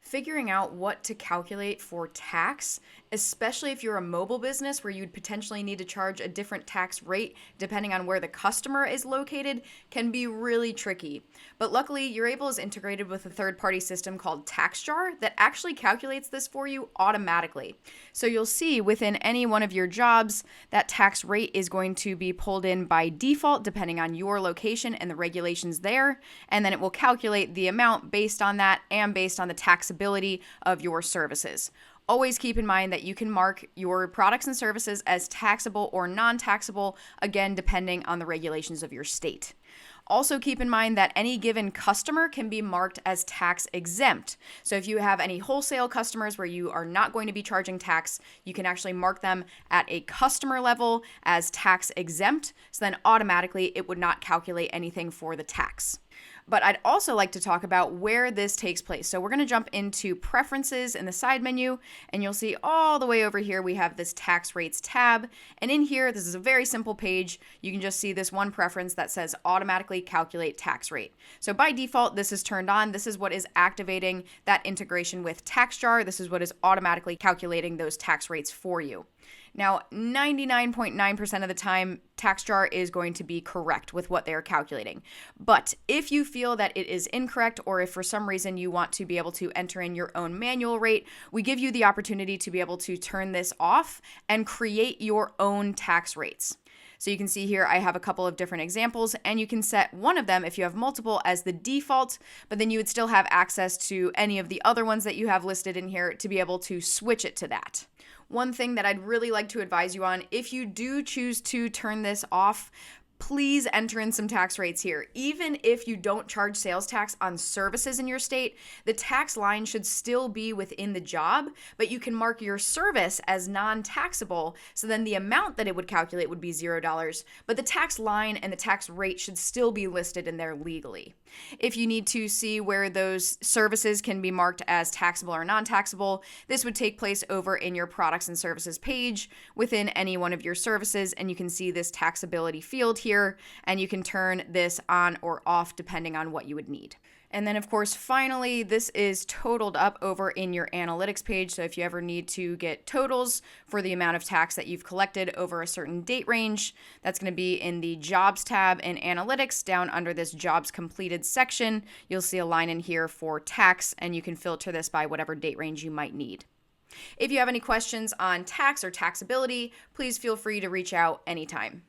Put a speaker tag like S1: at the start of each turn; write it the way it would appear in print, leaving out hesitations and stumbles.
S1: Figuring out what to calculate for tax, especially if you're a mobile business where you'd potentially need to charge a different tax rate depending on where the customer is located, can be really tricky. But luckily, Urable is integrated with a third-party system called TaxJar that actually calculates this for you automatically. So you'll see within any one of your jobs, that tax rate is going to be pulled in by default depending on your location and the regulations there, and then it will calculate the amount based on that and based on the taxability of your services. Always keep in mind that you can mark your products and services as taxable or non-taxable, again, depending on the regulations of your state. Also keep in mind that any given customer can be marked as tax exempt. So if you have any wholesale customers where you are not going to be charging tax, you can actually mark them at a customer level as tax exempt. So then automatically it would not calculate anything for the tax. But I'd also like to talk about where this takes place. So we're going to jump into preferences in the side menu, and you'll see all the way over here we have this tax rates tab. And in here, this is a very simple page. You can just see this one preference that says automatically calculate tax rate. So by default, this is turned on. This is what is activating that integration with TaxJar. This is what is automatically calculating those tax rates for you. Now, 99.9% of the time, TaxJar is going to be correct with what they are calculating. But if you feel that it is incorrect, or if for some reason you want to be able to enter in your own manual rate, we give you the opportunity to be able to turn this off and create your own tax rates. So you can see here I have a couple of different examples, and you can set one of them if you have multiple as the default, but then you would still have access to any of the other ones that you have listed in here to be able to switch it to that. One thing that I'd really like to advise you on, if you do choose to turn this off, please enter in some tax rates here. Even if you don't charge sales tax on services in your state, the tax line should still be within the job, but you can mark your service as non-taxable, so then the amount that it would calculate would be $0, but the tax line and the tax rate should still be listed in there legally. If you need to see where those services can be marked as taxable or non-taxable, this would take place over in your products and services page within any one of your services, and you can see this taxability field here, and you can turn this on or off depending on what you would need. And then, of course, finally, this is totaled up over in your analytics page. So if you ever need to get totals for the amount of tax that you've collected over a certain date range, that's going to be in the Jobs tab in Analytics down under this Jobs Completed section. You'll see a line in here for tax, and you can filter this by whatever date range you might need. If you have any questions on tax or taxability, please feel free to reach out anytime.